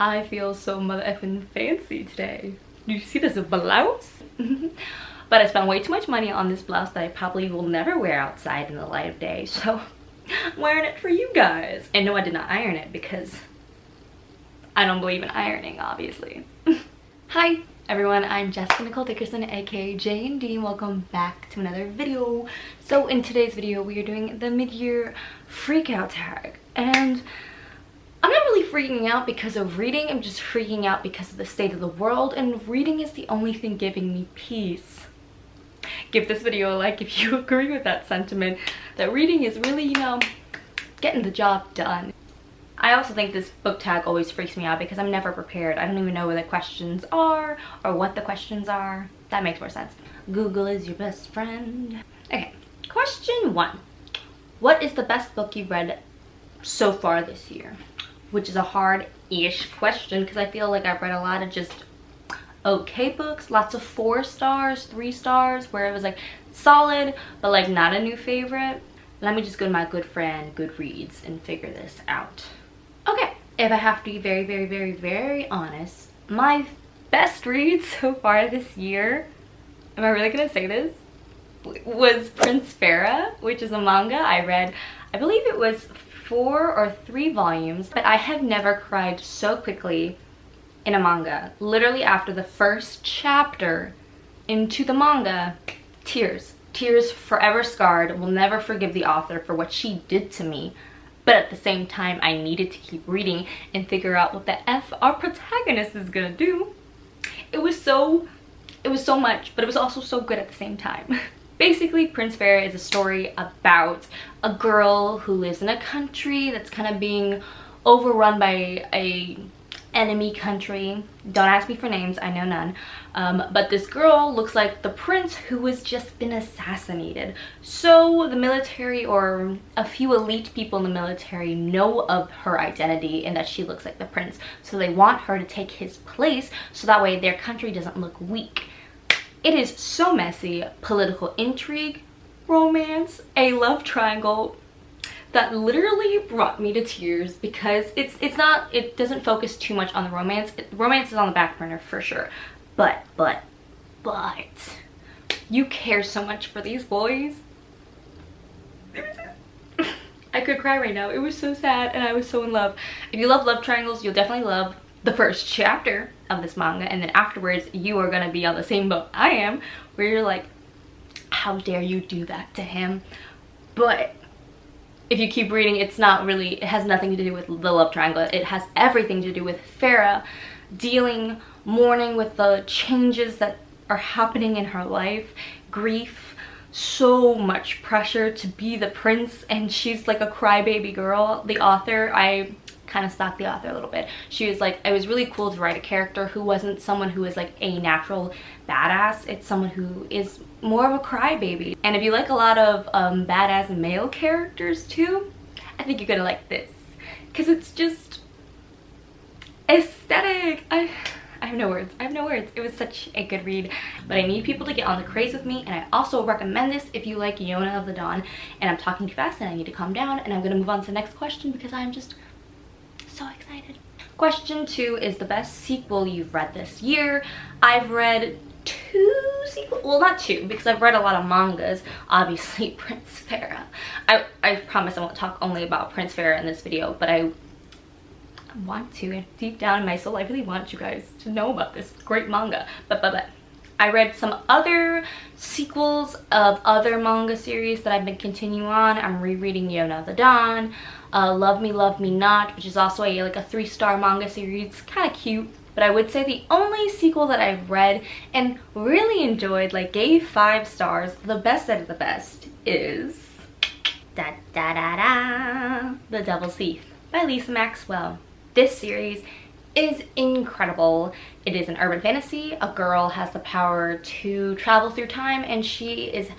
I feel so mother effing fancy today. Do you see this blouse? But I spent way too much money on this blouse that I probably will never wear outside in the light of day, so I'm wearing it for you guys. And no, I did not iron it because I don't believe in ironing, obviously. Hi everyone, I'm Jessica Nicole Dickerson, aka J&D, and welcome back to another video. So in today's video, we are doing the mid-year freakout tag, and I'm not really freaking out because of reading. I'm just freaking out because of the state of the world, and reading is the only thing giving me peace. Give this video a like if you agree with that sentiment, that reading is really, you know, getting the job done. I also think this book tag always freaks me out because I'm never prepared. I don't even know where the questions are or what the questions are. That makes more sense. Google is your best friend. Okay, question 1. What is the best book you've read so far this year? Which is a hard-ish question because I feel like I've read a lot of just okay books, lots of 4 stars, 3 stars, where it was like solid but like not a new favorite. Let me just go to my good friend Goodreads and figure this out. Okay, if I have to be very honest, my best read so far this year, am I really gonna say this, was Prince Farah, which is a manga I read. I believe it was 4 or 3 volumes, but I have never cried so quickly in a manga. Literally after the first chapter into the manga, tears forever scarred. Will never forgive the author for what she did to me, but at the same time I needed to keep reading and figure out what the F our protagonist is gonna do. It was so much, but it was also so good at the same time. Basically, Prince Farah is a story about a girl who lives in a country that's kind of being overrun by a enemy country. Don't ask me for names, I know none. But this girl looks like the prince who has just been assassinated. So the military, or a few elite people in the military, know of her identity and that she looks like the prince. So they want her to take his place so that way their country doesn't look weak. It is so messy. Political intrigue, romance, a love triangle that literally brought me to tears because it doesn't focus too much on the romance. Romance is on the back burner for sure, but you care so much for these boys. I could cry right now. It was so sad and I was so in love. If you love love triangles, you'll definitely love the first chapter of this manga, and then afterwards you are gonna be on the same boat I am, where you're like, how dare you do that to him? But if you keep reading, it has nothing to do with the love triangle. It has everything to do with Farah mourning with the changes that are happening in her life, grief, so much pressure to be the prince, and she's like a crybaby girl. The author, I kind of stalked the author a little bit. She was like, it was really cool to write a character who wasn't someone who is like a natural badass. It's someone who is more of a crybaby. And if you like a lot of badass male characters too, I think you're gonna like this because it's just aesthetic. I have no words. I have no words. It was such a good read, but I need people to get on the craze with me, and I also recommend this if you like Yona of the Dawn. And I'm talking too fast and I need to calm down, and I'm gonna move on to the next question because I'm just so excited. Question 2 is the best sequel you've read this year. I've read 2 sequels, well not 2 because I've read a lot of mangas. Obviously Prince Farah. I promise I won't talk only about Prince Farah in this video, but I want to, and deep down in my soul I really want you guys to know about this great manga. But I read some other sequels of other manga series that I've been continuing on. I'm rereading Yona of the Dawn, Love Me Not, which is also like a 3-star manga series, kind of cute. But I would say the only sequel that I've read and really enjoyed, like gave 5 stars, the best out of the best, is The Devil's Thief by Lisa Maxwell. This series is incredible. It is an urban fantasy. A girl has the power to travel through time, and she is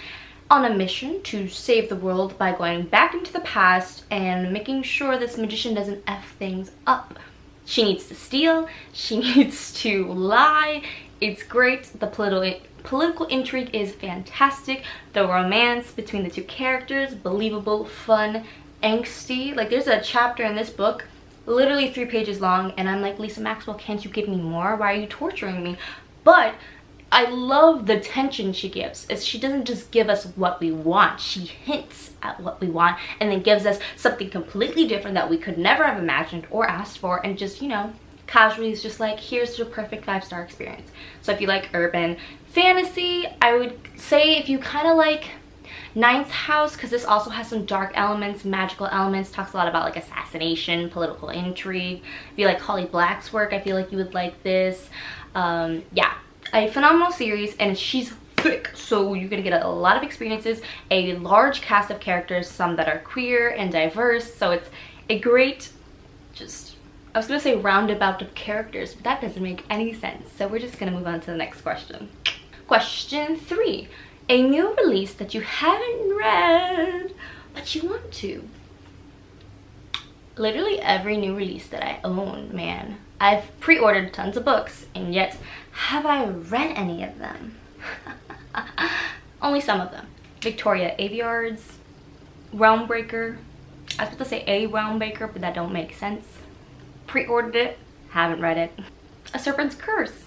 on a mission to save the world by going back into the past and making sure this magician doesn't F things up. She needs to steal, she needs to lie. It's great. The political intrigue is fantastic. The romance between the 2 characters, believable, fun, angsty. Like there's a chapter in this book literally 3 pages long, and I'm like, Lisa Maxwell, can't you give me more? Why are you torturing me? But I love the tension she gives. She doesn't just give us what we want. She hints at what we want and then gives us something completely different that we could never have imagined or asked for, and just, you know, casually is just like, here's your perfect 5-star experience. So if you like urban fantasy, I would say if you kind of like Ninth House, because this also has some dark elements, magical elements, talks a lot about like assassination, political intrigue. If you like Holly Black's work, I feel like you would like this. Yeah, a phenomenal series, and she's thick, so you're gonna get a lot of experiences, a large cast of characters, some that are queer and diverse, so it's a great, just, I was gonna say roundabout of characters, but that doesn't make any sense, so we're just gonna move on to the next question. Question 3. A new release that you haven't read, but you want to. Literally every new release that I own, man. I've pre-ordered tons of books, and yet have I read any of them? Only some of them. Victoria Aveyard's Realmbreaker. I was about to say a Realmbreaker, but that don't make sense. Pre-ordered it, haven't read it. A Serpent's Curse.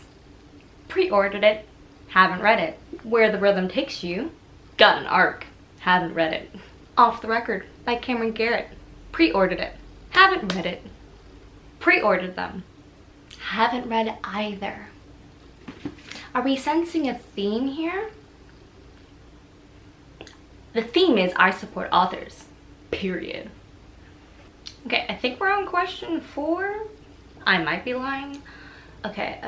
Pre-ordered it, haven't read it. Where the Rhythm Takes You. Got an arc, haven't read it. Off the Record by Cameron Garrett. Pre-ordered it, haven't read it. Pre-ordered them, haven't read either. Are we sensing a theme here? The theme is I support authors, period. Okay, I think we're on question 4. I might be lying. Okay,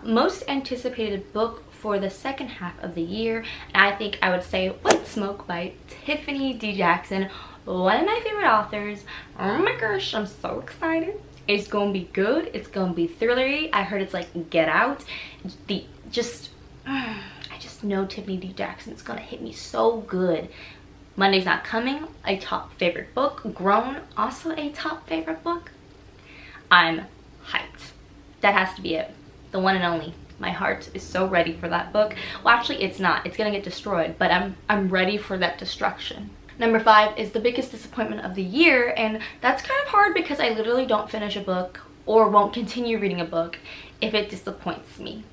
most anticipated book for the second half of the year, and I think I would say White Smoke by Tiffany D. Jackson, one of my favorite authors. Oh my gosh, I'm so excited. It's gonna be good, it's gonna be thrillery. I heard it's like Get Out. I just know Tiffany D. Jackson's gonna hit me so good. Monday's Not Coming, a top favorite book. Grown, also a top favorite book. I'm hyped. That has to be it. The one and only. My heart is so ready for that book. Well, actually it's not. It's gonna get destroyed, but I'm ready for that destruction. Number 5 is the biggest disappointment of the year, and that's kind of hard because I literally don't finish a book or won't continue reading a book if it disappoints me.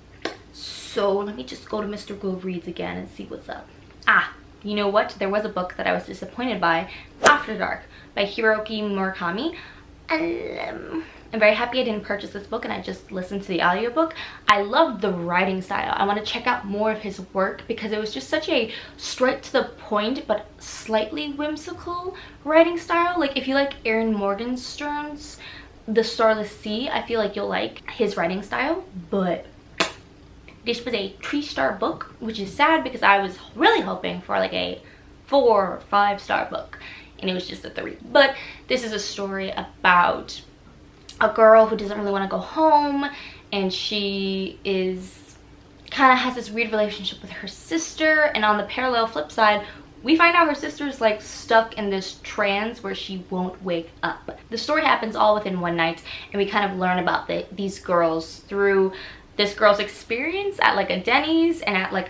So let me just go to Mr. Grove Reads again and see what's up. Ah, you know what? There was a book that I was disappointed by, After Dark by Hiroki Murakami. I'm very happy I didn't purchase this book and I just listened to the audiobook. I love the writing style. I want to check out more of his work because it was just such a straight to the point but slightly whimsical writing style. Like if you like Erin Morgenstern's The Starless Sea, I feel like you'll like his writing style. But this was a 3-star book, which is sad because I was really hoping for like a 4 or 5-star book, and it was just a 3. But this is a story about a girl who doesn't really want to go home, and she is kind of has this weird relationship with her sister, and on the parallel flip side we find out her sister's like stuck in this trance where she won't wake up. The story happens all within one night, and we kind of learn about these girls through this girl's experience at like a Denny's and at like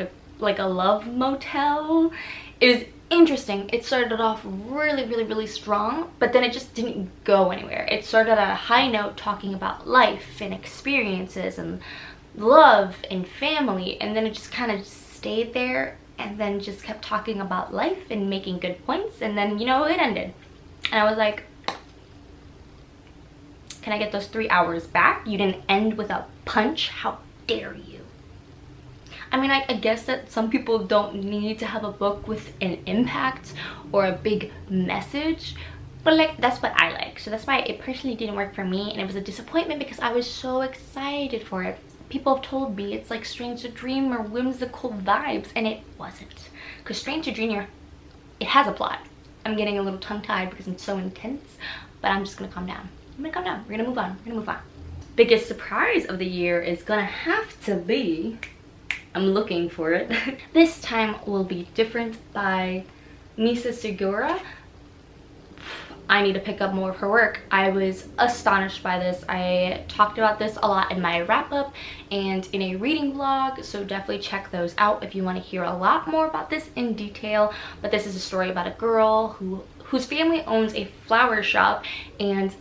a love motel. It was interesting. It started off really strong, but then it just didn't go anywhere. It started at a high note talking about life and experiences and love and family, and then it just kind of stayed there and then just kept talking about life and making good points, and then, you know, it ended. And I was like, can I get those 3 hours back? You didn't end with a punch. How dare you? I mean, I guess that some people don't need to have a book with an impact or a big message, but like that's what I like. So that's why it personally didn't work for me, and it was a disappointment because I was so excited for it. People have told me it's like Strange to Dream or whimsical vibes, and it wasn't. Because Strange to Dream, it has a plot. I'm getting a little tongue-tied because I'm so intense, but I'm just gonna calm down. I'm gonna calm down. We're gonna move on. We're gonna move on. Biggest surprise of the year is gonna have to be, I'm looking for it. This Time Will Be Different by Misa Segura. I need to pick up more of her work. I was astonished by this. I talked about this a lot in my wrap-up and in a reading vlog, so definitely check those out if you want to hear a lot more about this in detail. But this is a story about a girl whose family owns a flower shop, and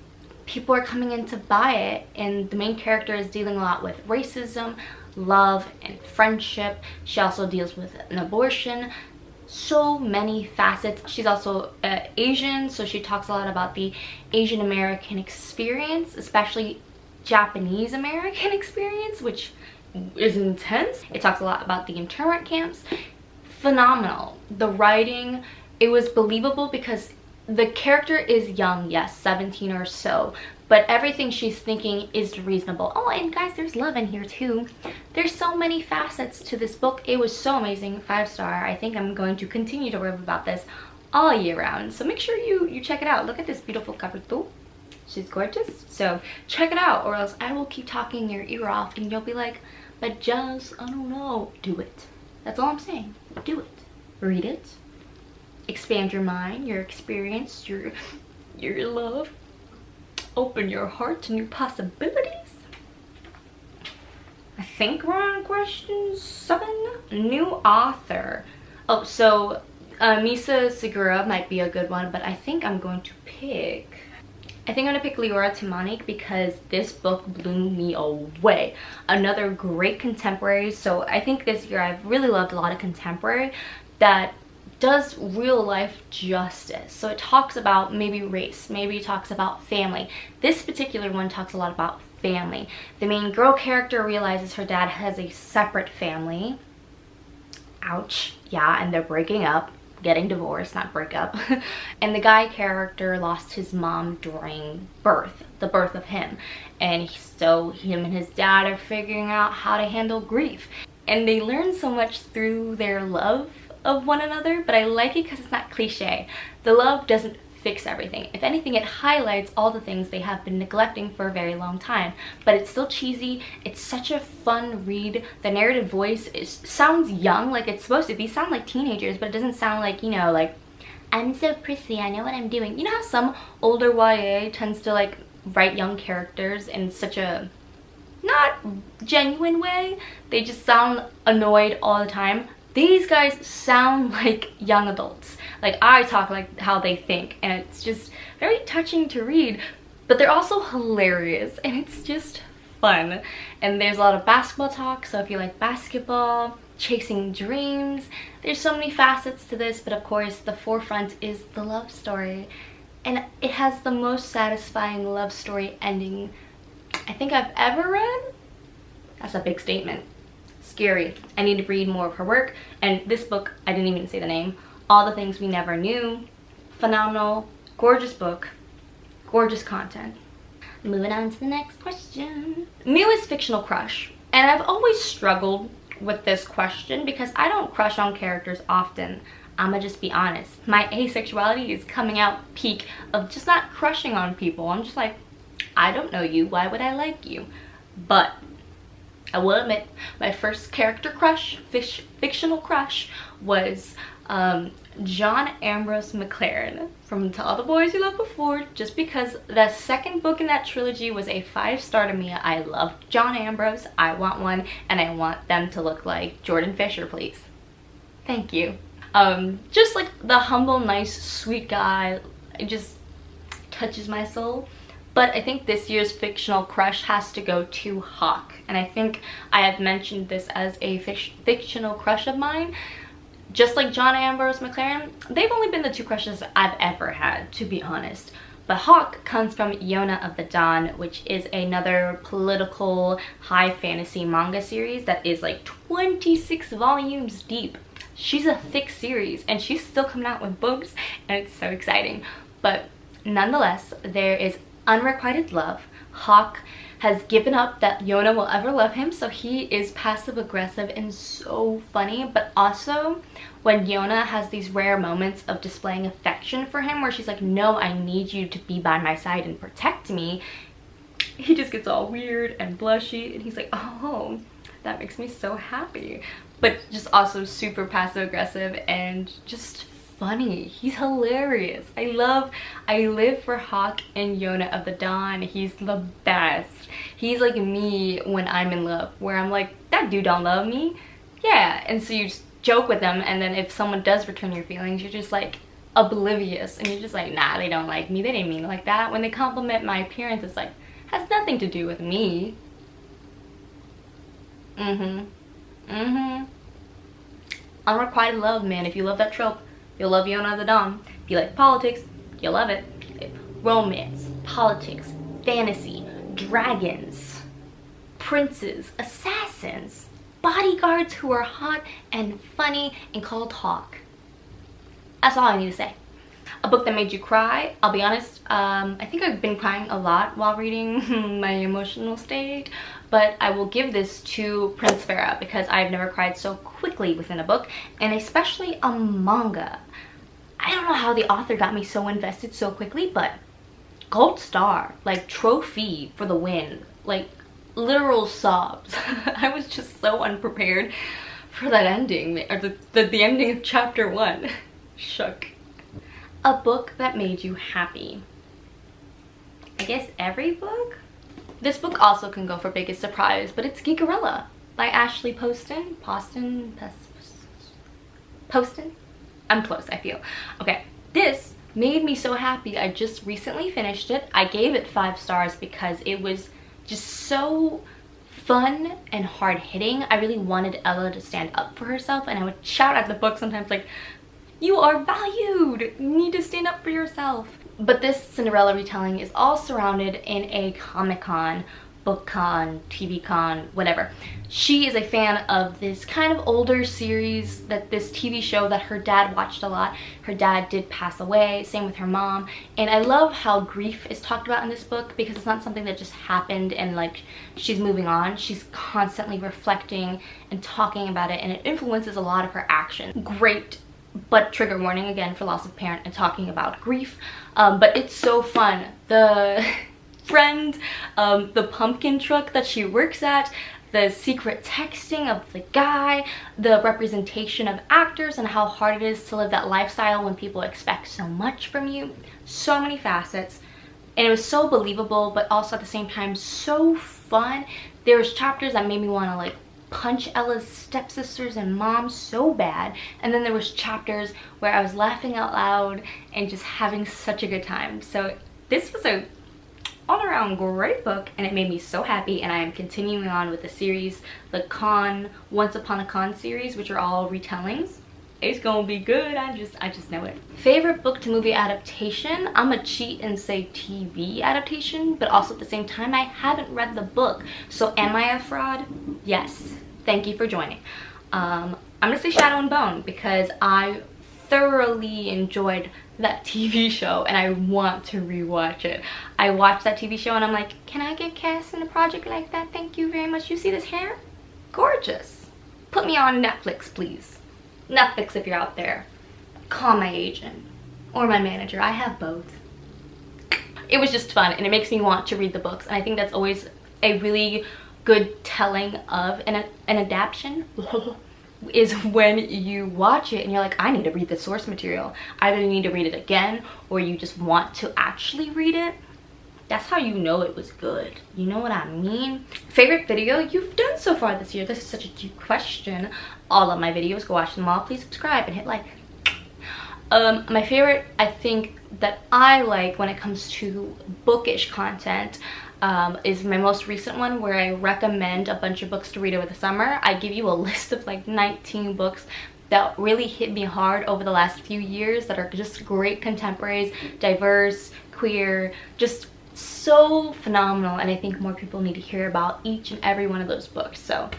people are coming in to buy it, and the main character is dealing a lot with racism, love, and friendship. She also deals with an abortion. So many facets. She's also Asian, so she talks a lot about the Asian American experience, especially Japanese American experience, which is intense. It talks a lot about the internment camps. Phenomenal. The writing, it was believable because the character is young, yes, 17 or so, but everything she's thinking is reasonable. Oh, and guys, there's love in here too. There's so many facets to this book. It was so amazing. 5-star. I think I'm going to continue to rave about this all year round. So make sure you check it out. Look at this beautiful cover too. She's gorgeous. So check it out, or else I will keep talking your ear off and you'll be like, but just, I don't know. Do it. That's all I'm saying. Do it. Read it. Expand your mind, your experience, your love. Open your heart to new possibilities. I think we're on question 7. New author. Oh, so Misa Segura might be a good one, but I think I'm going to pick Leora Timanik because this book blew me away. Another great contemporary. So I think this year I've really loved a lot of contemporary that does real life justice. So it talks about maybe race, maybe it talks about family. This particular one talks a lot about family. The main girl character realizes her dad has a separate family. Ouch. Yeah, and they're breaking up, getting divorced, not break up. And the guy character lost his mom during the birth of him. And so him and his dad are figuring out how to handle grief. And they learn so much through their love of one another, but I like it because it's not cliche. The love doesn't fix everything. If anything, it highlights all the things they have been neglecting for a very long time, but it's still cheesy. It's such a fun read. The narrative voice sounds young, like it's supposed to be. Sound like teenagers, but it doesn't sound like, you know, like, I'm so prissy, I know what I'm doing. You know how some older YA tends to like write young characters in such a not genuine way? They just sound annoyed all the time. These guys sound like young adults. Like, I talk like how they think, and it's just very touching to read, but they're also hilarious, and it's just fun. And there's a lot of basketball talk, so if you like basketball, chasing dreams, there's so many facets to this, but of course the forefront is the love story. And it has the most satisfying love story ending I think I've ever read. That's a big statement. Scary. I need to read more of her work. And this book, I didn't even say the name. All the Things We Never Knew. Phenomenal. Gorgeous book. Gorgeous content. Moving on to the next question. Newest fictional crush. And I've always struggled with this question because I don't crush on characters often. I'ma just be honest. My asexuality is coming out peak of just not crushing on people. I'm just like, I don't know you. Why would I like you? But I will admit, my first character crush, fictional crush, was John Ambrose McLaren from To All the Boys You Loved Before, just because the second book in that trilogy was a 5-star to me. I love John Ambrose. I want one, and I want them to look like Jordan Fisher, please. Thank you. Just like the humble, nice, sweet guy. It just touches my soul. But I think this year's fictional crush has to go to Hawk. And I think I have mentioned this as a fictional crush of mine. Just like John Ambrose McLaren, they've only been the 2 crushes I've ever had, to be honest. But Hawk comes from Yona of the Dawn, which is another political high fantasy manga series that is like 26 volumes deep. She's a thick series and she's still coming out with books, and it's so exciting. But nonetheless, there is unrequited love. Hawk has given up that Yona will ever love him, so he is passive aggressive and so funny. But also when Yona has these rare moments of displaying affection for him where she's like, no, I need you to be by my side and protect me, he just gets all weird and blushy, and he's like, oh, that makes me so happy. But just also super passive aggressive and just funny. He's hilarious. I live for Hawk and Yona of the Dawn. He's the best. He's like me when I'm in love, where I'm like, that dude don't love me. Yeah, and so you just joke with them, and then if someone does return your feelings, you're just like, oblivious, and you're just like, nah, they don't like me, they didn't mean it like that. When they compliment my appearance, it's like, has nothing to do with me. Unrequited love, man. If you love that trope, you'll love Yona the Dawn. If you like politics, you'll love it. Romance, politics, fantasy, dragons, princes, assassins, bodyguards who are hot and funny and call talk. That's all I need to say. A book that made you cry. I'll be honest, I think I've been crying a lot while reading my emotional state, but I will give this to Prince Farah because I've never cried so quickly within a book, and especially a manga. I don't know how the author got me so invested so quickly, but gold star, like trophy for the win, like literal sobs. I was just so unprepared for that ending, or the ending of chapter 1. Shook. A book that made you happy. I guess every book? This book also can go for biggest surprise, but it's Geekerella by Ashley Poston. Poston? I'm close, I feel. Okay, this made me so happy. I just recently finished it. I gave it 5 stars because it was just so fun and hard-hitting. I really wanted Ella to stand up for herself, and I would shout at the book sometimes like, you are valued! You need to stand up for yourself. But this Cinderella retelling is all surrounded in a Comic-Con, book-con, TV-con, whatever. She is a fan of this kind of older series, this TV show that her dad watched a lot. Her dad did pass away, same with her mom. And I love how grief is talked about in this book because it's not something that just happened and like she's moving on. She's constantly reflecting and talking about it, and it influences a lot of her actions. Great, but trigger warning again for loss of parent and talking about grief. But it's so fun. The friend, the pumpkin truck that she works at, the secret texting of the guy, the representation of actors and how hard it is to live that lifestyle when people expect so much from you. So many facets. And it was so believable, but also at the same time so fun. There was chapters that made me want to like punch Ella's stepsisters and mom so bad, and then there was chapters where I was laughing out loud and just having such a good time. So this was a all-around great book, and it made me so happy, and I am continuing on with the series, the Once Upon a Con series, which are all retellings. It's gonna be good. I just know it. Favorite book to movie adaptation? I'm gonna cheat and say TV adaptation, but also at the same time I haven't read the book, so am I a fraud? Yes. Thank you for joining. I'm gonna say Shadow and Bone because I thoroughly enjoyed that TV show and I want to rewatch it. I watched that TV show and I'm like, can I get cast in a project like that? Thank you very much. You see this hair? Gorgeous. Put me on Netflix, please. Netflix, if you're out there, call my agent or my manager. I have both. It was just fun and it makes me want to read the books, and I think that's always a really good telling of an adaptation is when you watch it and you're like, I need to read the source material. I either need to read it again or you just want to actually read it. That's how you know it was good. You know what I mean? Favorite video you've done so far this year? This is such a deep question. All of my videos, go watch them all. Please subscribe and hit like. My favorite, I think, that I like when it comes to bookish content is my most recent one where I recommend a bunch of books to read over the summer. I give you a list of like 19 books that really hit me hard over the last few years that are just great contemporaries, diverse, queer, just so phenomenal, and I think more people need to hear about each and every one of those books. So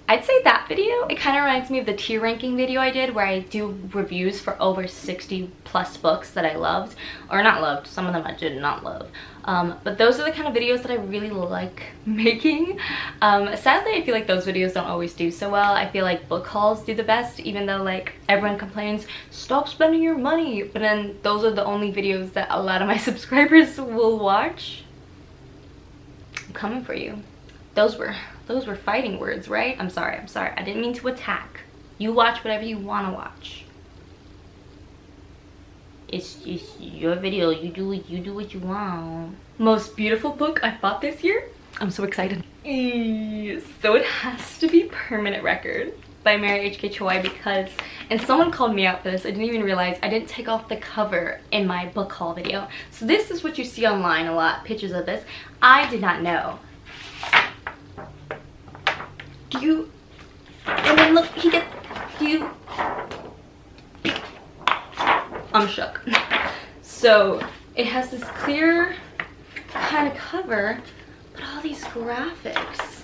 I'd say that video, it kind of reminds me of the tier ranking video I did where I do reviews for over 60 plus books that I loved, or not loved, some of them I did not love. But those are the kind of videos that I really like making. Sadly, I feel like those videos don't always do so well. I feel like book hauls do the best, even though like everyone complains, stop spending your money. But then those are the only videos that a lot of my subscribers will watch. I'm coming for you. Those were fighting words, right? I'm sorry. I didn't mean to attack. You watch whatever you want to watch. It's your video. You do what you want. Most beautiful book I bought this year? I'm so excited. So it has to be Permanent Record. by Mary H.K. Choi because, and someone called me out for this, I didn't even realize I didn't take off the cover in my book haul video. So this is what you see online a lot, pictures of this. I did not know. Do you, and then look, I'm shook. So it has this clear kind of cover, but all these graphics.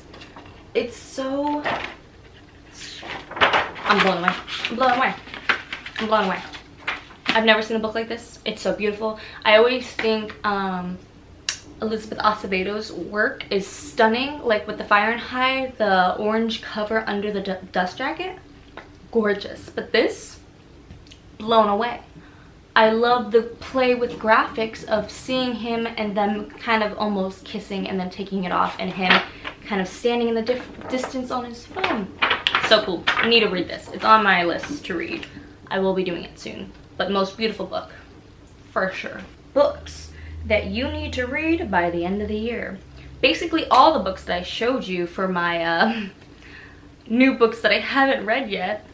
It's so, I'm blown away. I'm blown away. I'm blown away. I've never seen a book like this. It's so beautiful. I always think Elizabeth Acevedo's work is stunning, like with the Fahrenheit, the orange cover under the dust jacket. Gorgeous. But this, blown away. I love the play with graphics of seeing him and them kind of almost kissing and then taking it off, and him kind of standing in the distance on his phone. So cool. I need to read this. It's on my list to read. I will be doing it soon. But most beautiful book, for sure. Books that you need to read by the end of the year. Basically all the books that I showed you for my new books that I haven't read yet.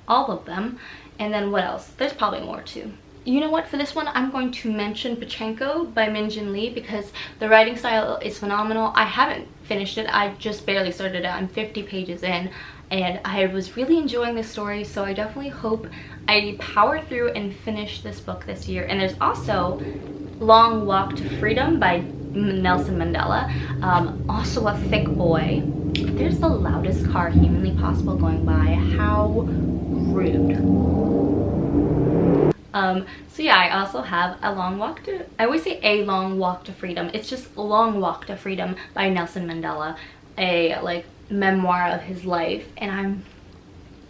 All of them. And then what else? There's probably more too. You know what? For this one, I'm going to mention Pachenko by Min Jin Lee because the writing style is phenomenal. I haven't finished it. I just barely started it. I'm 50 pages in and I was really enjoying this story, so I definitely hope I power through and finish this book this year. And there's also Long Walk to Freedom by Nelson Mandela. Also a thick boy. There's the loudest car humanly possible going by. How rude. So yeah, I also have A Long Walk to, I always say A Long Walk to Freedom. It's just A Long Walk to Freedom by Nelson Mandela, a like memoir of his life, and I'm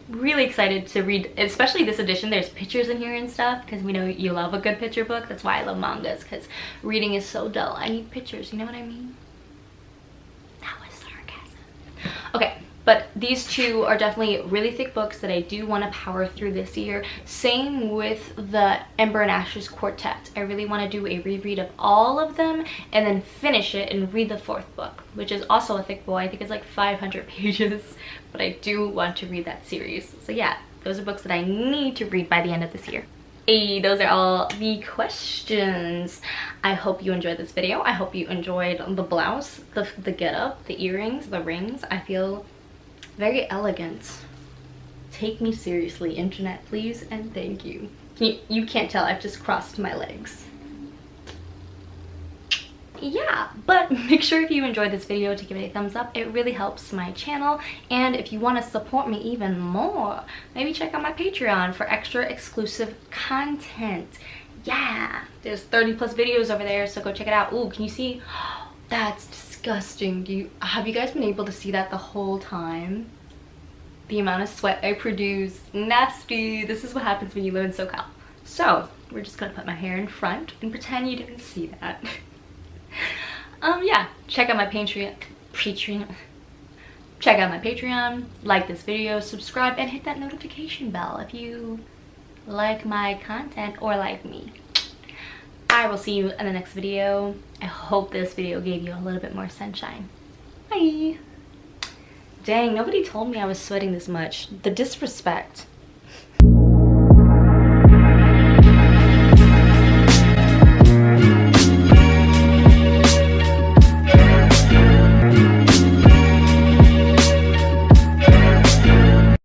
really excited to read, especially this edition. There's pictures in here and stuff because we know you love a good picture book. That's why I love mangas, because reading is so dull. I need pictures, you know what I mean? That was sarcasm. Okay. But these two are definitely really thick books that I do want to power through this year. Same with the Ember and Ashes Quartet. I really want to do a reread of all of them and then finish it and read the fourth book, which is also a thick boy. I think it's like 500 pages, but I do want to read that series. So yeah, those are books that I need to read by the end of this year. Hey, those are all the questions. I hope you enjoyed this video. I hope you enjoyed the blouse, the getup, the earrings, the rings. I feel very elegant. Take me seriously, internet, please, and thank you. You can't tell, I've just crossed my legs. Yeah, but make sure if you enjoyed this video to give it a thumbs up. It really helps my channel, and if you want to support me even more, maybe check out my Patreon for extra exclusive content. Yeah, there's 30+ videos over there, so go check it out. Ooh, can you see? That's disgusting. Have you guys been able to see that the whole time? The amount of sweat I produce. Nasty. This is what happens when you live in SoCal. So we're just gonna put my hair in front and pretend you didn't see that. Yeah, check out my Patreon. Check out my Patreon, like this video, subscribe, and hit that notification bell if you like my content or like me. I will see you in the next video. I hope this video gave you a little bit more sunshine. Bye. Dang, nobody told me I was sweating this much. The disrespect.